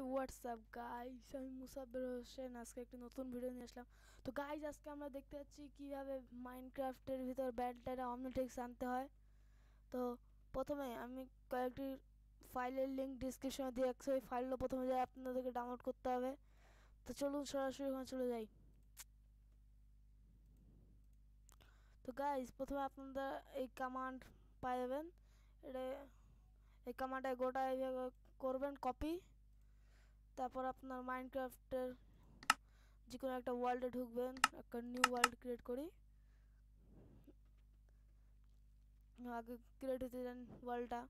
WhatsApp guys, আমি মুসাব্বির হোসেন। আজকে একটি নতুন ভিডিও নিয়ে আসলাম। তো গাইস, আজকে আমরা দেখতে যাচ্ছি কিভাবে মাইনক্রাফটের ভিতর ব্যাটলারে অমনিটেক্স আনতে হয়। তো প্রথমে আমি কয়েকটি ফাইলের লিঙ্ক ডিসক্রিপশনে দিয়ে রাখছি, ওই ফাইলটা প্রথমে যাই আপনাদেরকে ডাউনলোড করতে হবে। তো চলুন সরাসরি ওখানে চলে যাই। তো গাইস, প্রথমে আপনারা এই কমান্ড পাই যাবেন। এটা এই কমান্ডে গোটা এইভাবে করবেন কপি। তারপর আপনার মাইনক্রাফটের যে কোনো একটা ওয়ার্ল্ডে ঢুকবেন, একটা নিউ ওয়ার্ল্ড ক্রিয়েট করি। আগে ক্রিয়েট হতে দেন ওয়ার্ল্ডটা।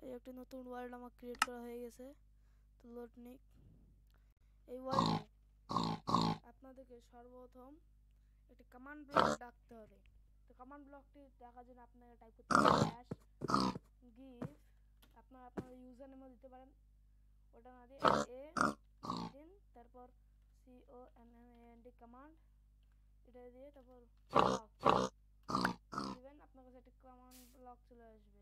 এই একটি নতুন ওয়ার্ল্ড আমার ক্রিয়েট করা হয়ে গেছে। তো লোড নিক। এই ওয়ার্ল্ডে আপনাদেরকে সর্বপ্রথম একটি কমান্ড ব্লক ডাকতে হবে। তো কমান্ড ব্লকটি ডাকার জন্য আপনাকে টাইপ করতে হবে স্ল্যাশ গিভ। আপনার ইউজার নেমও দিতে পারেন, ওটা না দিয়ে এ দিন, তারপর COMMAND কমান্ড এটা দিয়ে তারপর ব্লক দিবেন। আপনার কাছে একটা কমান্ড ব্লক চলে আসবে।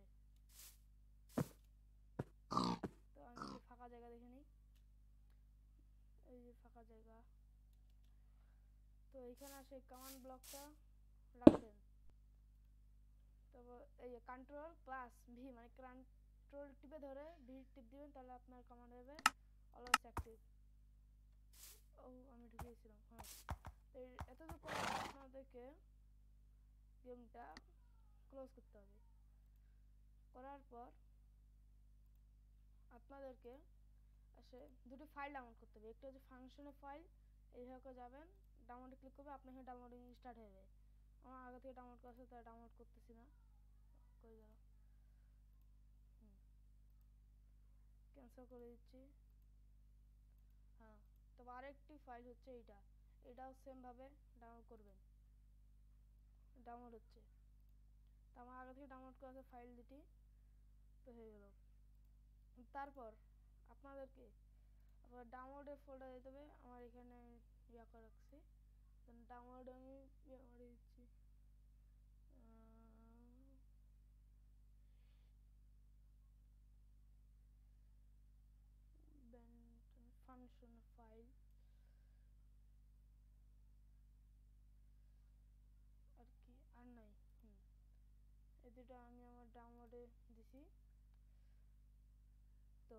তো আমি ফাঁকা জায়গা দেখে নিই, এই যে ফাঁকা জায়গা। তো এইখানে আসে কমান্ড ব্লকটা রাখবেন। তারপর এই Ctrl+V, মানে কন্ট্রোল টিপে ধরে ভি টিপ দিবেন, তাহলে আপনার কমান্ড হবে অলওয়েজ অ্যাক্টিভ। ও, আমি ঢুকিয়েছিলাম। হ্যাঁ, তো এতটুকু করে আপনাদেরকে গেমটা ক্লোজ করতে হবে। করার পর আপনাদেরকে আসে দুটো ফাইল ডাউনলোড করতে হবে। একটা হচ্ছে ফাংশনের ফাইল, এইভাবে যাবেন, ডাউনলোডে ক্লিক করবে, আপনার এখানে ডাউনলোডিং স্টার্ট হয়ে যাবে। আমার আগে থেকে ডাউনলোড করা আছে, তাই ডাউনলোড করতেছি না। কই গেল? ক্যান্সেল করে দিচ্ছি। হ্যাঁ, তবে আরেকটি ফাইল হচ্ছে এইটা, এটাও সেমভাবে ডাউনলোড করবেন। ডাউনলোড হচ্ছে, তো আমার আগে থেকে ডাউনলোড করা আছে ফাইল দুটি, তো হয়ে গেল। তারপর আপনাদেরকে আবার ডাউনলোডের ফোল্ডার দিতে হবে। আমার এখানে ইয়া করে রাখছি, ডাউনলোড আমি ইয়ে করে দিচ্ছি। ফাংশন ফাইল আর কি আর নাই। এই দুটো আমি আমার ডাউনলোডে দিছি। তো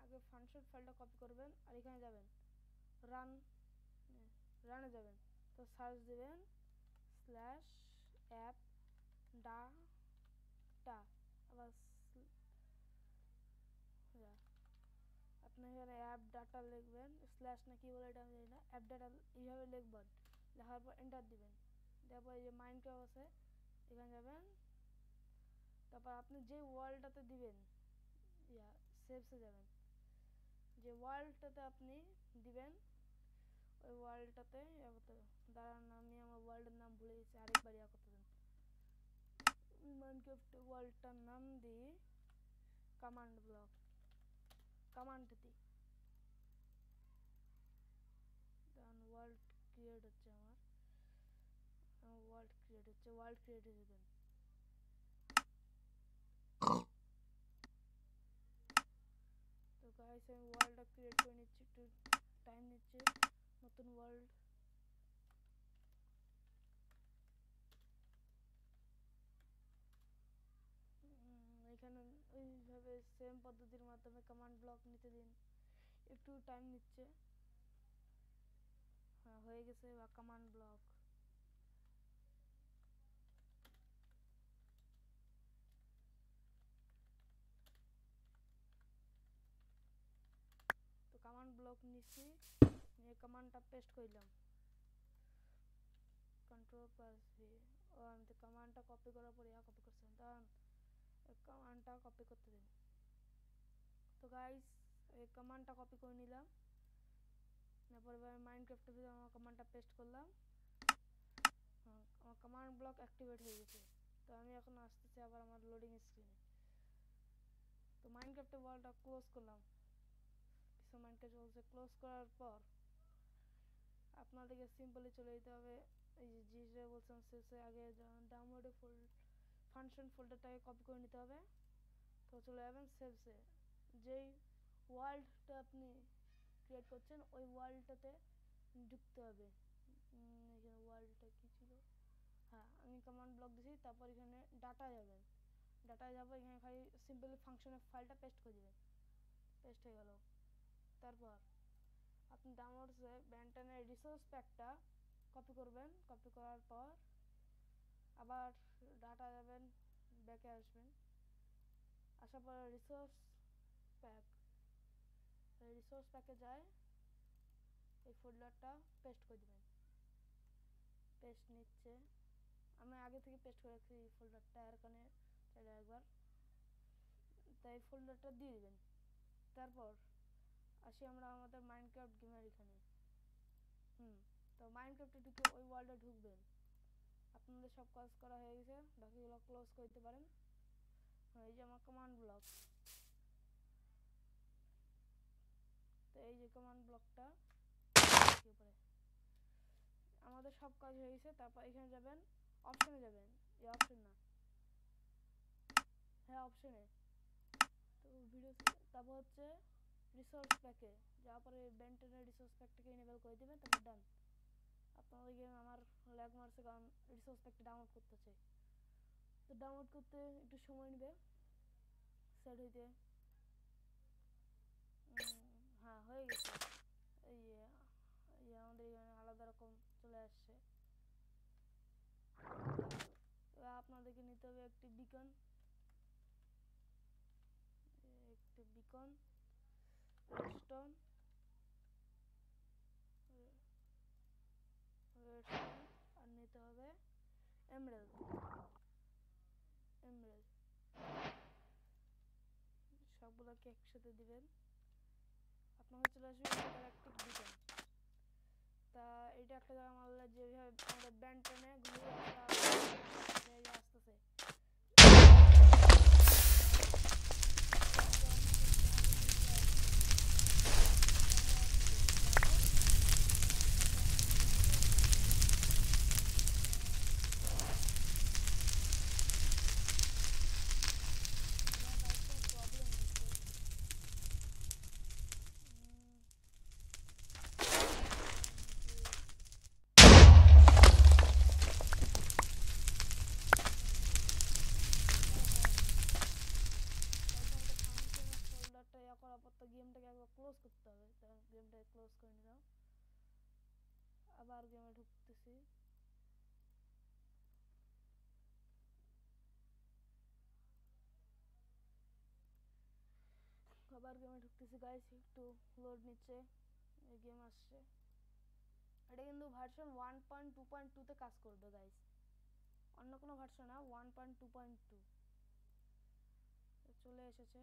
আগে ফাংশন ফাইলটা কপি করবেন, আর এখানে যাবেন রানে যাবেন। তো সার্চ দিবেন স্ল্যাশ অ্যাপ ডাটা। আবার আপনি এখানে অ্যাপ ডাটা লিখবেন, স্ল্যাশ না কি বলে এটা আমি জানি না, অ্যাপ ডাটা এইভাবে লিখবেন। লেখার পর এন্টার দিবেন। তারপর এই যে মাইনক্রাফট আছে, এখানে যাবেন। তারপর আপনি যে ওয়ার্ল্ডটাতে দিবেন, সেভসে যাবেন। যে ওয়ার্ল্ডটাতে আপনি দিবেন, ওই ওয়ার্ল্ডটাতে দাঁড়ান, আমি আমার ওয়ার্ল্ডের নাম ভুলে গেছি, আরেকবার ইয়া করতে দেন। মাইনক্রাফট ওয়ার্ল্ডটার নাম দিই কমান্ড ব্লক, কমান্ড দিই। ওয়ার্ল্ড ক্রিয়েট হচ্ছে, আমার ওয়ার্ল্ড ক্রিয়েট হচ্ছে, ওয়ার্ল্ড ক্রিয়েট দেবেন। তো গাইস, আমি ওয়ার্ল্ডটা ক্রিয়েট করে নিচ্ছি, একটু টাইম নিচ্ছে। নতুন ওয়ার্ল্ড, এখানে ওইভাবে সেম পদ্ধতির মাধ্যমে কমান্ড ব্লক নিতে দিন, একটু টাইম নিচ্ছে। হ্যাঁ, হয়ে গেছে বা কমান্ড ব্লক। তো কমান্ড ব্লক নিচ্ছি, নিয়ে কমান্ডটা পেস্ট করলাম Ctrl+V। ও, আমি তো কমান্ডটা কপি করার পরে কপি করছিলাম, তখন কমান্ডটা কপি করতে দিন। তো গাইস, এই কমান্ডটা কপি করে নিলাম। তারপরে আমি মাইনক্রাফটের ভিতরে আমার কমান্ডটা পেস্ট করলাম। আমার কমান্ড ব্লক অ্যাক্টিভেট হয়ে গেছে। তো আমি এখন আসতেছি আবার আমার লোডিং স্ক্রিনে। তো মাইনক্রাফটের ওয়ালটা ক্লোজ করলাম, কিছু মাইনক্রাফট চলছে। ক্লোজ করার পর আপনাদেরকে সিম্পলি চলে যেতে হবে এই যে যেটা বলছিলাম শেষে আগে ডাউনলোডে ফাংশন ফোল্ডারটাকে কপি করে নিতে হবে। তো চলে যাবেন সেভসে, যেই ওয়ার্ল্ডটা আপনি ক্রিয়েট করছেন ওই ওয়ার্ল্ডটাতে ঢুকতে হবে। এখানে ওয়ার্ল্ডটা কি ছিল, হ্যাঁ আমি কমান্ড ব্লক দিয়েছি। তারপর এখানে ডাটা যাবেন, ডাটায় যাবো, এখানে খালি সিম্পলি ফাংশনের ফাইলটা পেস্ট করে দেবেন, পেস্ট হয়ে গেল। তারপর আপনি ডাউনলোডসে ব্যান্টনের রিসোর্স প্যাকটা কপি করবেন, কপি করার পর আবার ডাটা যাবেন, ব্যাকে আসবেন, আসার পর রিসোর্স প্যাকে যায় এই ফোল্ডারটা পেস্ট করে দেবেন। পেস্ট নিচ্ছে, আমি আগে থেকে পেস্ট করে রাখছি এই ফোল্ডারটা, এর কারণে চাইলে একবার, তাই ফোল্ডারটা দিয়ে দেবেন। তারপর আসি আমরা আমাদের মাইনক্রাফট গেমের এখানে। তো মাইনক্রাফটে ঢুকে ওই ওয়ার্ল্ডে ঢুকবেন। আপনাদের সব কাজ করা হয়ে গেছে, বাকিগুলো ক্লোজ করতে পারেন। এই যে আমার কমান্ড ব্লক, তো এই যে কমান্ড ব্লকটা উপরে আমাদের সব কাজ হয়ে গেছে। তারপর এখানে যাবেন, অপশনে যাবেন, এই অপশন না, হ্যাঁ অপশনে, তো ভিডিও, তারপর হচ্ছে রিসোর্স প্যাকে যাওয়ার পরে বেন্টনের রিসোর্স প্যাকটাকে ইনেবল করে দেবেন। তারপর ডান। আপনাদের গেম আমার ল্যাগ মারছে কারণ রিসোর্স প্যাকটা ডাউনলোড করতেছে, তো ডাউনলোড করতে একটু সময় নেবে সেট হইতে। হ্যাঁ হয়ে গেছে, এই আমাদের এখানে আলাদা রকম চলে আসছে। এবার আপনাদেরকে নিতে হবে একটি বিকন, রেডস্টোন, আর নিতে হবে এমরাল্ড, সবগুলোকে একসাথে দিবেন। আপনাকে চলে আসবে ইন্টারঅ্যাক্টিভ বিকন। তা এটা একটা জায়গা মারলে যেভাবে আমাদের ব্যান্ড টেনে ঘুরে আসতেছে, গেমটাকে একবার ক্লোজ করতে হবে। গেমটাকে ক্লোজ করে নিলাম, আবার গেমে ঢুকতেছি। গাইস, একটু লোড নিচ্ছে, এই গেম আসছে। এটা কিন্তু ভার্সন 1.2.2 তে কাজ করবে গাইস, অন্য কোনো ভার্সন না, 1.2.2 চলে এসেছে।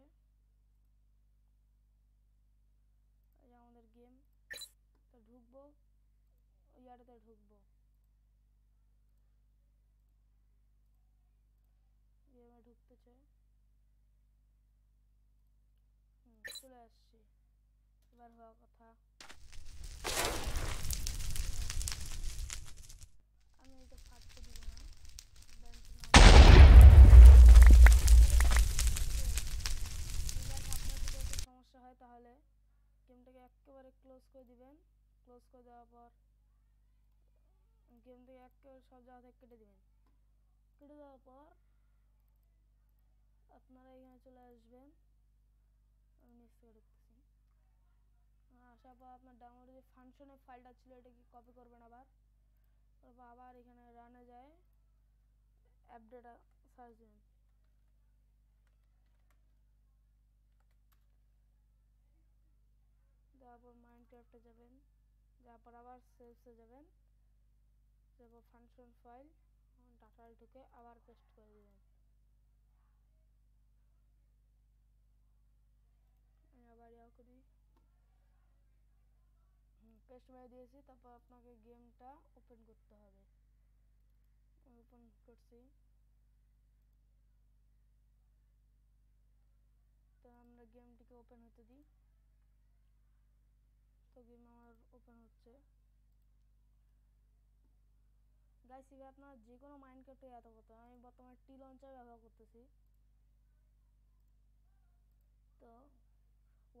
এই আমাদের গেম, তো ঢুকবো, ইয়ারতে ঢুকবো, গেমে ঢুকতেছে, চলে আসছি। এবার হওয়ার কথা, আমি এটা ফাটতে দিব না, আপনার যদি একটু সমস্যা হয় তাহলে গেমটাকে একেবারে ক্লোজ করে দিবেন। ক্লোজ করে দেওয়ার পর গেমটাকে একেবারে সব জায়গা থেকে কেটে দিবেন। কেটে দেওয়ার পর আপনারা এখানে চলে আসবেন, আমি নিচ থেকে ঢুকতেছি। আসার পর আপনার ডাউনলোডে যে ফাংশনের ফাইলটা ছিল এটাকে কপি করবেন, আবার এখানে রানে যায় অ্যাপ ডেটা সার্চ দিবেন। তারপর মাইনক্রাফটে যাবেন, যাওয়ার পর আবার সেভসে যাবেন, তারপর ফাংশন ফাইল ডাটায় ঢুকে আবার পেস্ট করে দেবেন। আমি আবার করি, পেস্ট মেরে দিয়েছি। তারপর আপনাকে গেমটা ওপেন করতে হবে, ওপেন করছি। তো আমরা গেমটিকে ওপেন হতে দিই, তো গেম আমার ওপেন হচ্ছে। গাইস এবার আপনারা যে কোনো মাইনক্রাফটে এত করতে হবে। আমি বর্তমানে টি লঞ্চার ব্যবহার করতেছি। তো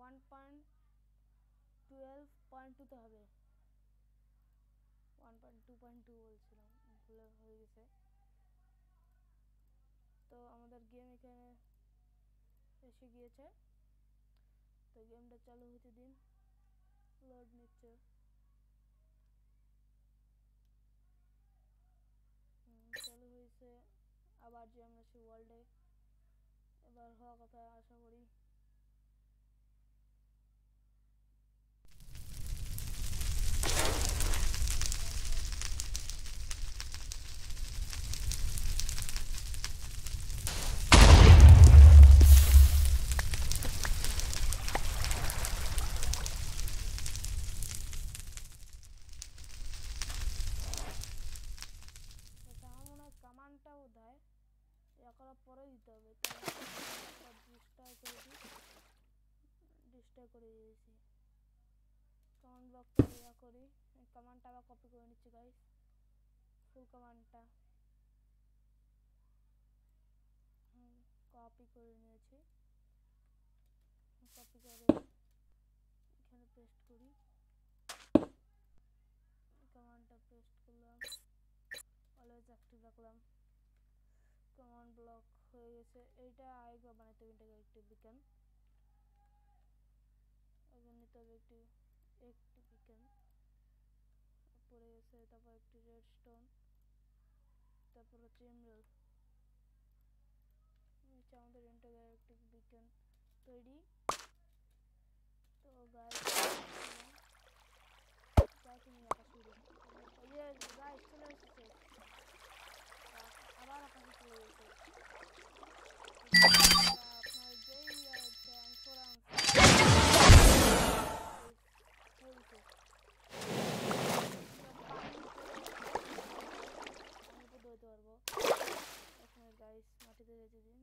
1.12.2 তে হবে। 1.2.2 বলছিলাম, ভুলে হয়ে গেছে। তো আমাদের গেম এখানে এসে গিয়েছে। তো গেমটা চালু হতে দিন, লোড নিচ্ছে। চালু হয়েছে। আবার যে আমরা সেই ওয়ার্ল্ডে এবার হওয়া কথা আশা করি। কামানটাও দেয়, ইয়া করার পরে দিতে হবে। ডিস্ট্রয় করে দিয়েছি। কমান্ড ব্লকটা ইয়া করি, কমান্ডটা আবার কপি করে নিচ্ছি গাইস। ফুল কমান্ডটা কপি করে নিয়েছি। কপি করে এখানে পেস্ট করি। কমান্ডটা পেস্ট করলাম, অলওয়েজ অ্যাক্টিভ রাখলাম। কমান্ড ব্লক হয়ে গেছে। এইটা আরেকবার বানাইতে হবে ইন্টারঅ্যাক্টিভ বিকন। এখন নিতে হবে একটি বিকন পড়ে গেছে। তারপর একটি রেডস্টোন, তারপর হচ্ছে এমরাল্ড। নিচে আমাদের ইন্টারঅ্যাক্টিভ বিকন তৈরি। তো গাইস নিয়ে আঁকা শুরু। এই যে গাইস চলে এসেছে, আবার আকাশে চলে গেছে। আপনার যেই ইন্স্যুরেন্স পারবো। এখন গাইস মাটিতে যেতে দিন।